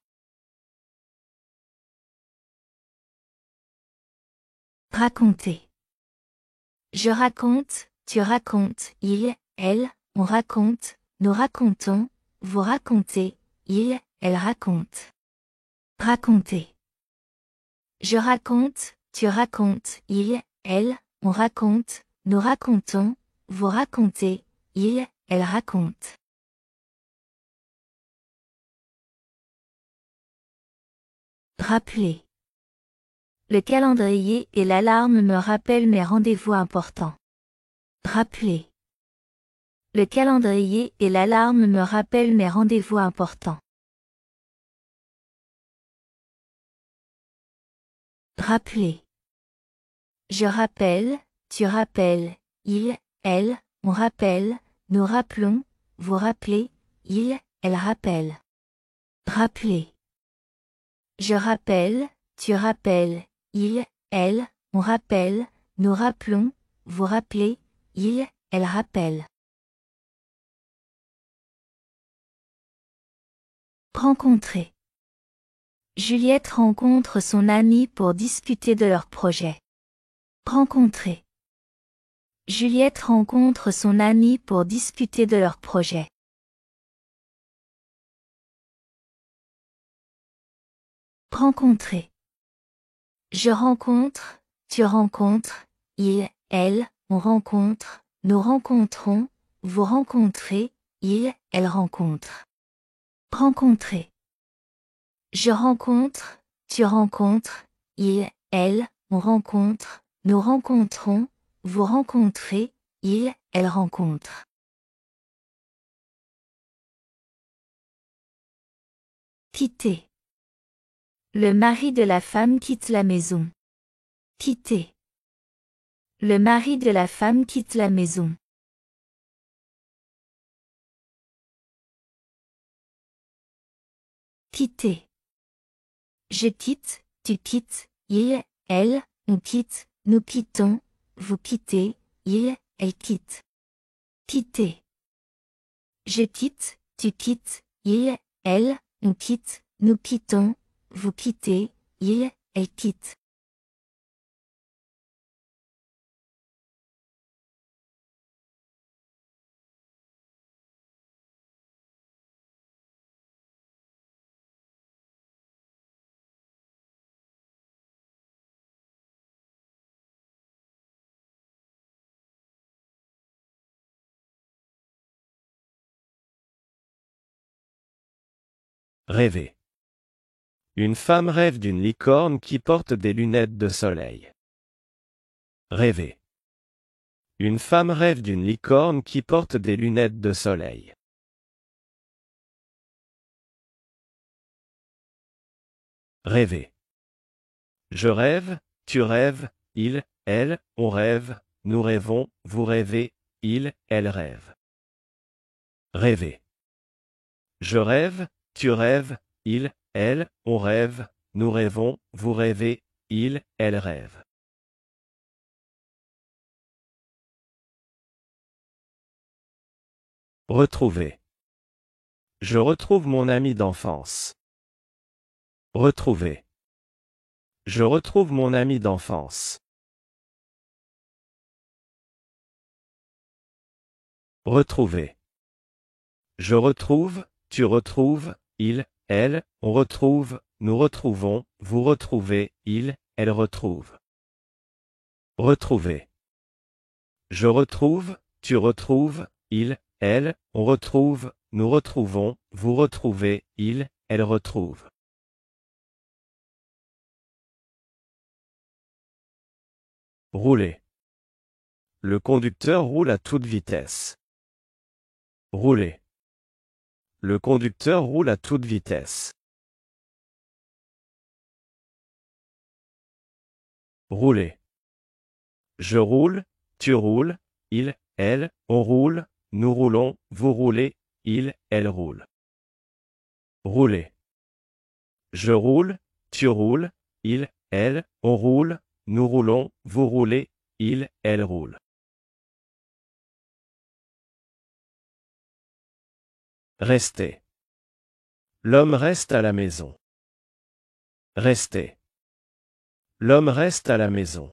Raconter. Je raconte, tu racontes, il, elle, on raconte, nous racontons, vous racontez, il, elle raconte. Raconter. Je raconte, tu racontes, il, elle, on raconte, nous racontons, vous racontez, il, elle raconte. Rappeler. Le calendrier et l'alarme me rappellent mes rendez-vous importants. Rappeler. Le calendrier et l'alarme me rappellent mes rendez-vous importants. Rappeler. Je rappelle, tu rappelles, il, elle, on rappelle, nous rappelons, vous rappelez, il, elle rappelle. Rappeler. Je rappelle, tu rappelles, il, elle, on rappelle, nous rappelons, vous rappelez, il, elle rappelle. Rencontrer. Juliette rencontre son amie pour discuter de leur projet. Rencontrer. Juliette rencontre son amie pour discuter de leur projet. Rencontrer. Je rencontre, tu rencontres, il, elle, on rencontre, nous rencontrons, vous rencontrez, il, elle rencontre. Rencontrer. Je rencontre, tu rencontres, il, elle, on rencontre, nous rencontrons, vous rencontrez, il, elle rencontre. Quitter. Le mari de la femme quitte la maison. Quitter. Le mari de la femme quitte la maison. Quitter. Je quitte, tu quittes, il, elle, on quitte, nous quittons, vous quittez, il, elle quitte. Quitter. Je quitte, tu quittes, il, elle, on quitte, nous quittons, vous quittez, il, elle quitte. Rêver. Une femme rêve d'une licorne qui porte des lunettes de soleil. Rêver. Une femme rêve d'une licorne qui porte des lunettes de soleil. Rêver. Je rêve, tu rêves, il, elle, on rêve, nous rêvons, vous rêvez, il, elle rêve. Rêver. Je rêve, tu rêves, il, elle, on rêve, nous rêvons, vous rêvez, il, elle rêve. Retrouver. Je retrouve mon ami d'enfance. Retrouver. Je retrouve mon ami d'enfance. Retrouver. Je retrouve, tu retrouves, il, elle, on retrouve, nous retrouvons, vous retrouvez, il, elle retrouve. Retrouver. Je retrouve, tu retrouves, il, elle, on retrouve, nous retrouvons, vous retrouvez, il, elle retrouve. Rouler. Le conducteur roule à toute vitesse. Rouler. Le conducteur roule à toute vitesse. Rouler. Je roule, tu roules, il, elle, on roule, nous roulons, vous roulez, il, elle roule. Rouler. Je roule, tu roules, il, elle, on roule, nous roulons, vous roulez, il, elle roule. Rester. L'homme reste à la maison. Rester. L'homme reste à la maison.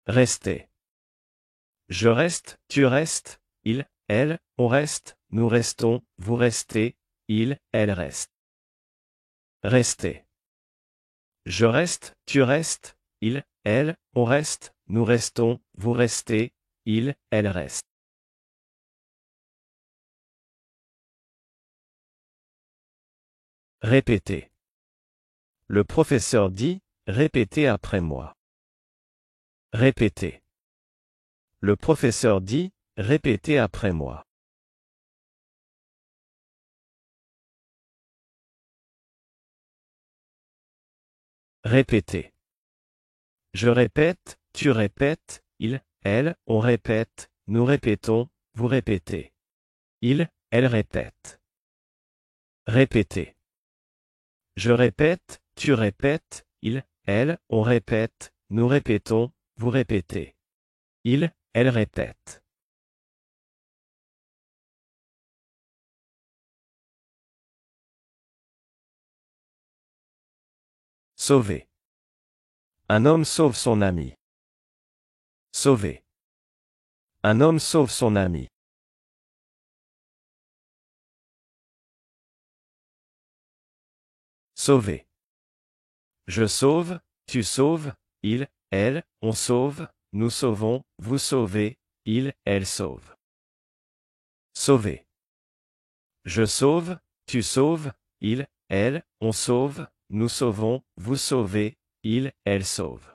Rester. Je reste, tu restes, il, elle, on reste, nous restons, vous restez, il, elle reste. Rester. Je reste, tu restes, il, elle, on reste, nous restons, vous restez, il, elle reste. Répéter. Le professeur dit, répétez après moi. Répéter. Le professeur dit, répétez après moi. Répéter. Je répète, tu répètes, il, elle, on répète, nous répétons, vous répétez. Il, elle répète. Répéter. Je répète, tu répètes, il, elle, on répète, nous répétons, vous répétez. Il, elle répète. Sauver. Un homme sauve son ami. Sauver. Un homme sauve son ami. Sauver. Je sauve, tu sauves, il, elle, on sauve, nous sauvons, vous sauvez, il, elle sauve. Sauver. Je sauve, tu sauves, il, elle, on sauve, nous sauvons, vous sauvez, il, elle sauve.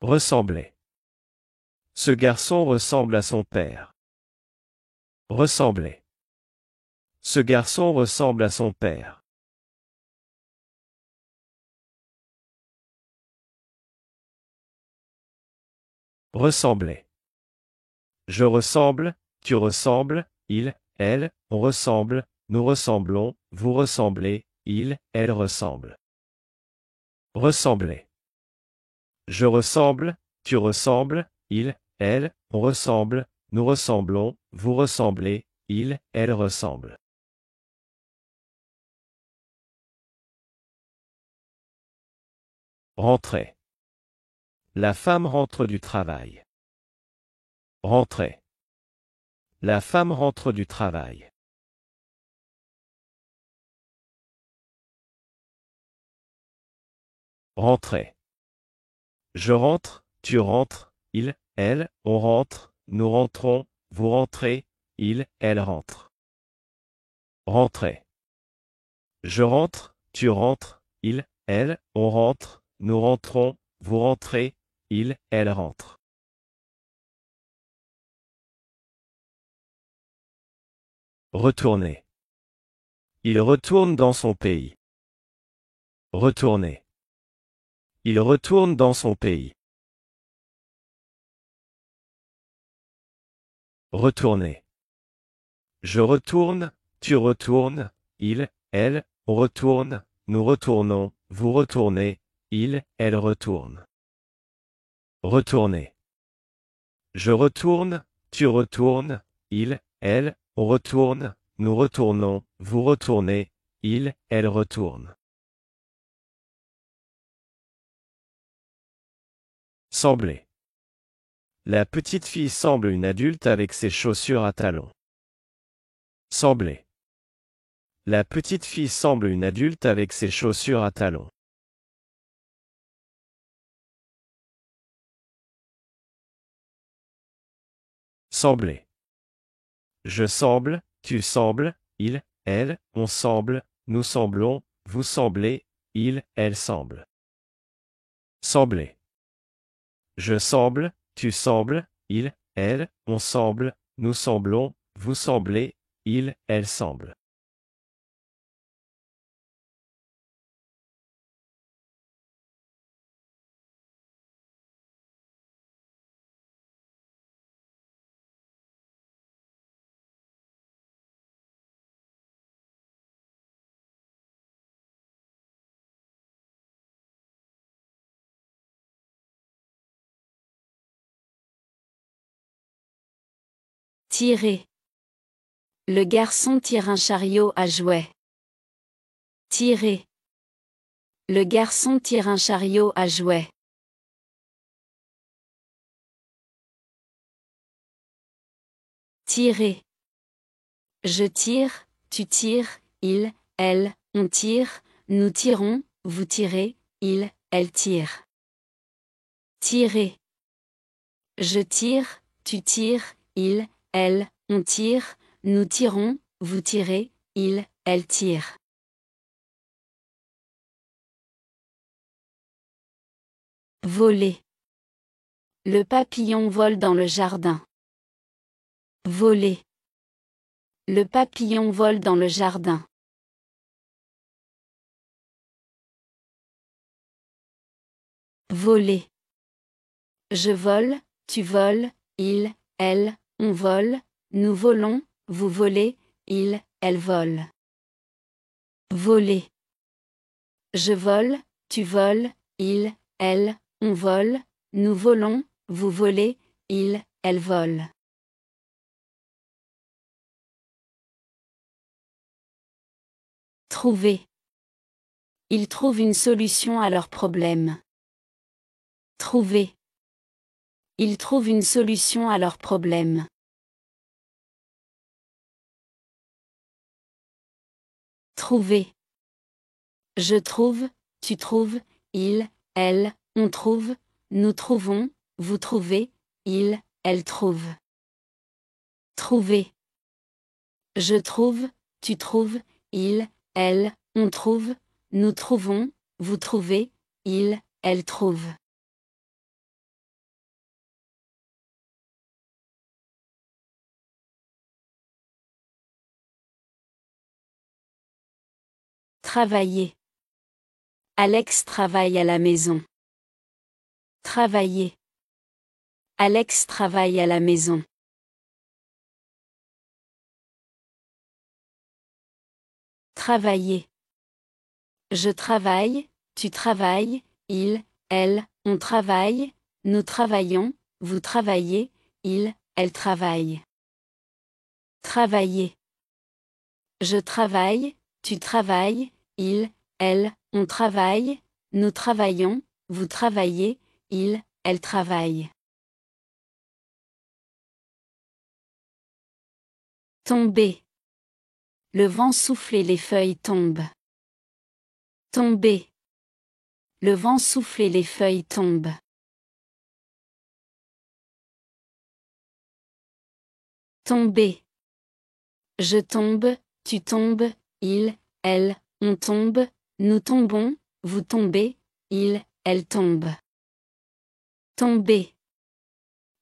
Ressembler. Ce garçon ressemble à son père. Ressembler. Ce garçon ressemble à son père. Ressembler. Je ressemble, tu ressembles, il, elle, on ressemble, nous ressemblons, vous ressemblez, il, elle ressemble. Ressembler. Je ressemble, tu ressembles, il, elle, on ressemble, nous ressemblons, vous ressemblez, il, elle ressemble. Rentrer. La femme rentre du travail. Rentrer. La femme rentre du travail. Rentrer. Je rentre, tu rentres, il, elle, on rentre, nous rentrons, vous rentrez, il, elle rentre. Rentrer. Je rentre, tu rentres, il, elle, on rentre, nous rentrons, vous rentrez, il, elle rentre. Retourner. Il retourne dans son pays. Retourner. Il retourne dans son pays. Retourner. Je retourne, tu retournes, il, elle, on retourne, nous retournons, vous retournez, il, elle retourne. Retourner. Je retourne, tu retournes, il, elle, on retourne, nous retournons, vous retournez, il, elle retourne. Sembler. La petite fille semble une adulte avec ses chaussures à talons. Sembler. La petite fille semble une adulte avec ses chaussures à talons. Sembler. Je semble, tu sembles, il, elle, on semble, nous semblons, vous semblez, il, elle semble. Sembler. Je semble, tu sembles, il, elle, on semble, nous semblons, vous semblez, il, elle semble. Tirer. Le garçon tire un chariot à jouets. Tirer. Le garçon tire un chariot à jouets. Tirer. Je tire, tu tires, il, elle, on tire, nous tirons, vous tirez, il, elle tire. Tirer. Je tire, tu tires, il, elle, on tire, nous tirons, vous tirez, il, elle tire. Voler. Le papillon vole dans le jardin. Voler. Le papillon vole dans le jardin. Voler. Je vole, tu voles, il, elle, on vole, nous volons, vous volez, il, elle vole. Voler. Je vole, tu voles, il, elle, on vole, nous volons, vous volez, il, elle vole. Trouver. Ils trouvent une solution à leurs problèmes. Trouver. Ils trouvent une solution à leurs problèmes. Trouver. Je trouve, tu trouves, il, elle, on trouve, nous trouvons, vous trouvez, il, elle trouve. Trouver. Je trouve, tu trouves, il, elle, on trouve, nous trouvons, vous trouvez, il, elle trouve. Travailler. Alex travaille à la maison. Travailler. Alex travaille à la maison. Travailler. Je travaille, tu travailles, il, elle, on travaille, nous travaillons, vous travaillez, il, elle travaille. Travailler. Je travaille, tu travailles, il, elle, on travaille, nous travaillons, vous travaillez, il, elle travaille. Tomber. Le vent souffle et les feuilles tombent. Tomber. Le vent souffle et les feuilles tombent. Tomber. Je tombe, tu tombes, il, elle, on tombe, nous tombons, vous tombez, il, elle tombe. Tomber.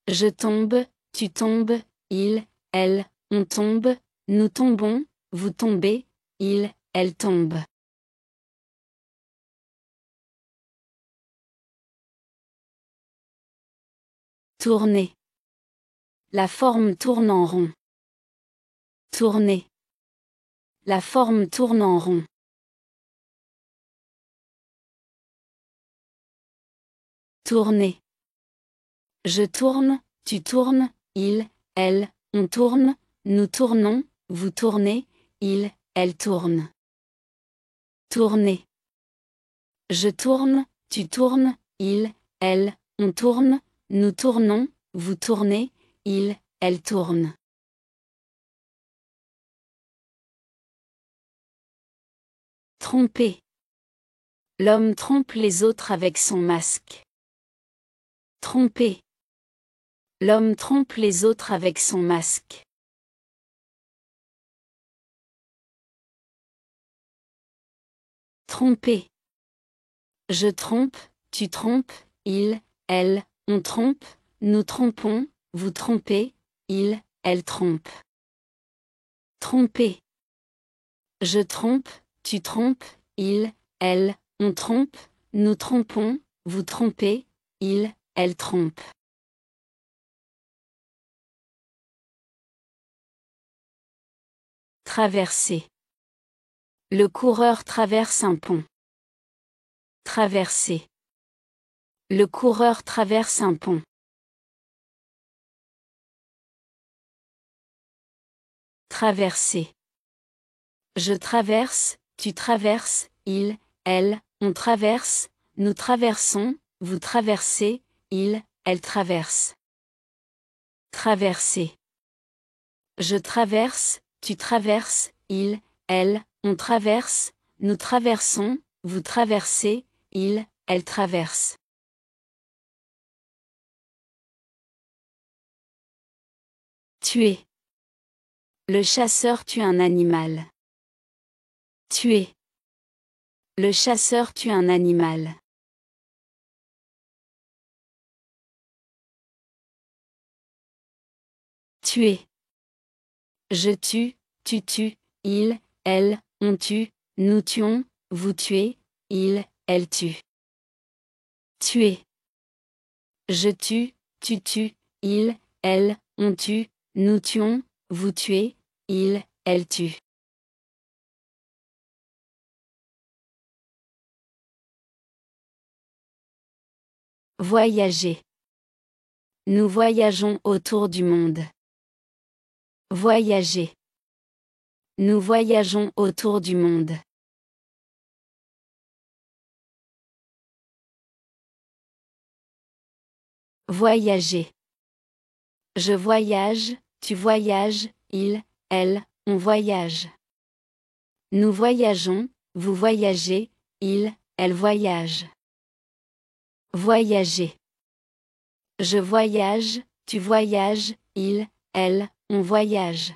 Je tombe, tu tombes, il, elle, on tombe, nous tombons, vous tombez, il, elle tombe. Tourner. La forme tourne en rond. Tourner. La forme tourne en rond. Tourner. Je tourne, tu tournes, il, elle, on tourne, nous tournons, vous tournez, il, elle tourne. Tourner. Je tourne, tu tournes, il, elle, on tourne, nous tournons, vous tournez, il, elle tourne. Tromper. L'homme trompe les autres avec son masque. Tromper. L'homme trompe les autres avec son masque. Tromper. Je trompe, tu trompes, il, elle, on trompe, nous trompons, vous trompez, il, elle trompe. Tromper. Je trompe, tu trompes, il, elle, on trompe, nous trompons, vous trompez, il, elle trompe. Traverser. Le coureur traverse un pont. Traverser. Le coureur traverse un pont. Traverser. Je traverse, tu traverses, il, elle, on traverse, nous traversons, vous traversez, il, elle traverse. Traverser. Je traverse, tu traverses, il, elle, on traverse, nous traversons, vous traversez, il, elle traverse. Tuer. Le chasseur tue un animal. Tuer. Le chasseur tue un animal. Tuer. Je tue, tu tues, il, elle, on tue, nous tuons, vous tuez, il, elle tue. Tuer. Je tue, tu tues, il, elle, on tue, nous tuons, vous tuez, il, elle tue. Voyager. Nous voyageons autour du monde. Voyager. Nous voyageons autour du monde. Voyager. Je voyage, tu voyages, il, elle, on voyage. Nous voyageons, vous voyagez, il, elle voyage. Voyager. Je voyage, tu voyages, il, elle, on voyage.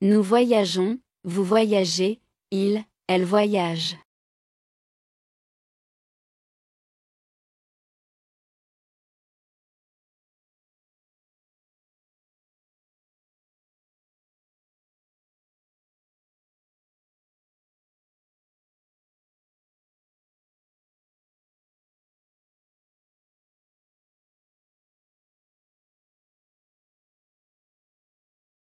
Nous voyageons, vous voyagez, il, elle voyage.